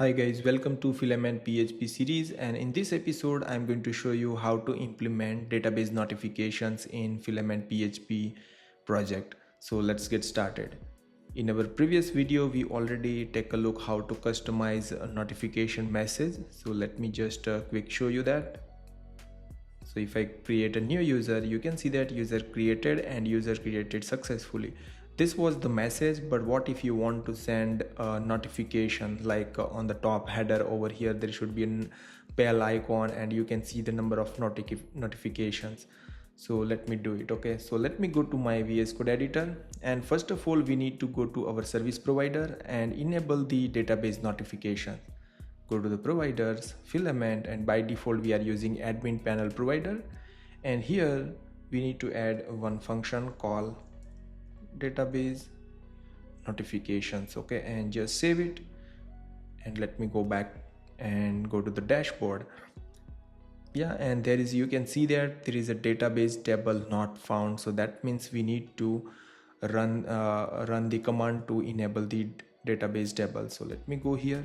Hi guys, welcome to FilamentPHP series, and in this episode I'm going to show you how to implement database notifications in FilamentPHP project. So let's get started. In our previous video we already take a look how to customize a notification message. So let me just quick show you that. So if I create a new user, you can see that user created and user created successfully. This was the message, but what if you want to send a notification, like on the top header over here there should be a bell icon and you can see the number of notifications. So let me do it. Okay, so let me go to my VS Code editor, and first of all we need to go to our service provider and enable the database notification. Go to the providers, filament, and by default we are using admin panel provider, and here we need to add one function called database notifications. Okay, and just save it, and let me go back and go to the dashboard. Yeah, and there is, you can see that there is a database table not found, so that means we need to run the command to enable the database table. So let me go here,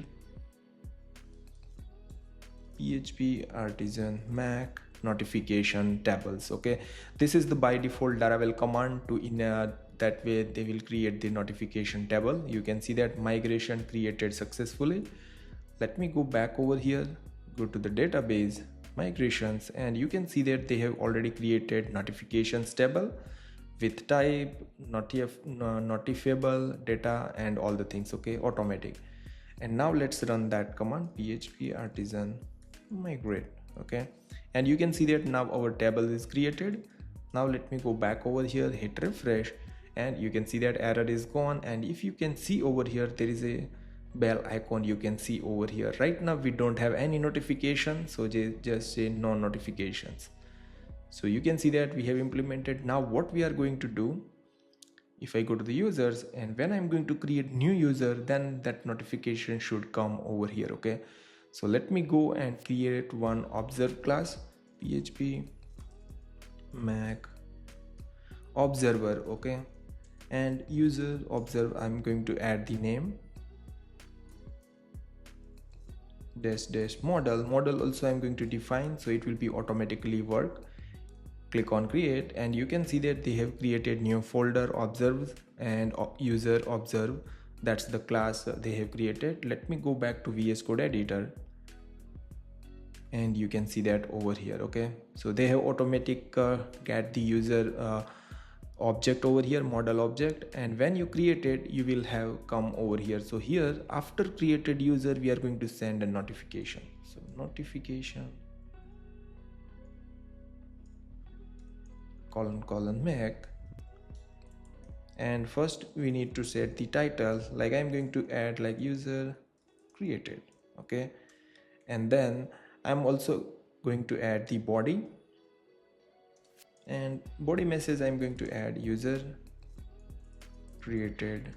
PHP artisan Mac notification tables. Okay, this is the by default Laravel command to that way they will create the notification table. You can see that migration created successfully. Let me go back over here, go to the database migrations, and you can see that they have already created notifications table with type, notifiable data, and all the things. Okay, automatic. And now let's run that command, PHP artisan migrate. Okay, and you can see that now our table is created. Now let me go back over here, hit refresh, and you can see that error is gone. And if you can see over here, there is a bell icon you can see over here. Right now we don't have any notification, so just say no notifications. So you can see that we have implemented. Now what we are going to do, if I go to the users, and when I'm going to create new user, then that notification should come over here. Okay, so let me go and create one observe class, PHP Mac observer. Okay, and user observe, I'm going to add the name dash model also I'm going to define, so it will be automatically work. Click on create, and you can see that they have created new folder observe and user observe. That's the class they have created. Let me go back to VS Code editor, and you can see that over here. Okay, so they have automatic get the user object over here, model object, and when you create it you will have come over here. So here after created user we are going to send a notification. So notification colon Mac, and first we need to set the title, like I'm going to add like user created. Okay, and then I'm also going to add the body, and body message I'm going to add user created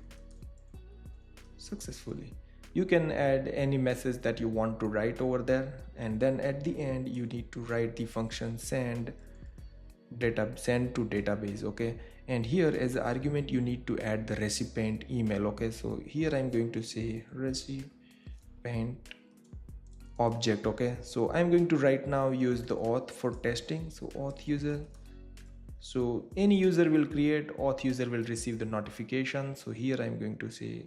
successfully. You can add any message that you want to write over there, and then at the end you need to write the function send to database. Okay, and here as an argument you need to add the recipient email. Okay, so here I'm going to say recipient object. Okay, so I'm going to right now use the auth for testing. So auth user, so any user will create, auth user will receive the notification. So here I'm going to say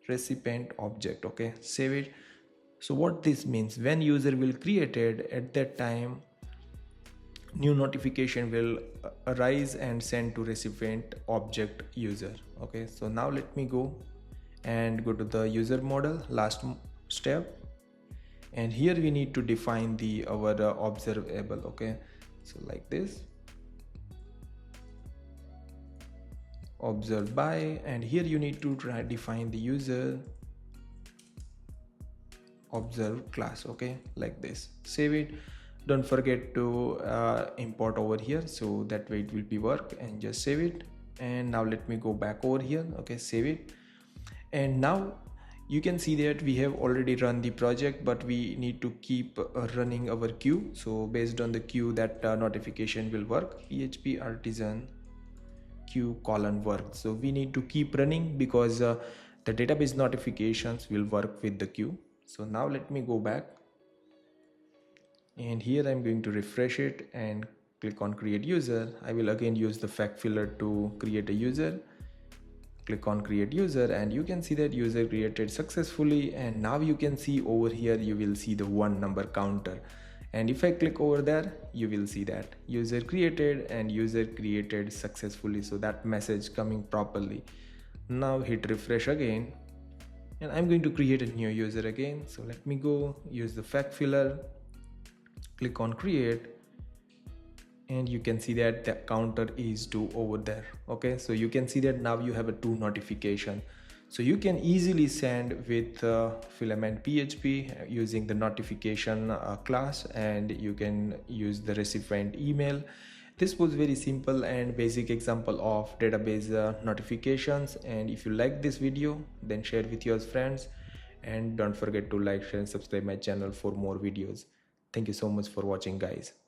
recipient object. Okay, save it. So what this means, when user will created, at that time new notification will arise and send to recipient object user. Okay, so now let me go and go to the user model, last step, and here we need to define the our observable. Okay, so like this, observe by, and here you need to define the user observe class. Okay, like this, save it. Don't forget to import over here, so that way it will be work, and just save it. And now let me go back over here. Okay, save it, and now you can see that we have already run the project, but we need to keep running our queue. So based on the queue that notification will work, PHP artisan queue colon work. So we need to keep running because the database notifications will work with the queue. So now let me go back, and here I'm going to refresh it and click on create user. I will again use the fact filler to create a user. Click on create user, and you can see that user created successfully. And now you can see over here, you will see the one number counter, and if I click over there, you will see that user created and user created successfully, so that message coming properly. Now hit refresh again, and I'm going to create a new user again. So let me go use the fact filler, click on create, and you can see that the counter is 2 over there. Okay, so you can see that now you have a 2 notification. So you can easily send with FilamentPHP using the notification class, and you can use the recipient email. This was very simple and basic example of database notifications. And if you like this video, then share with your friends, and don't forget to like, share and subscribe my channel for more videos. Thank you so much for watching, guys.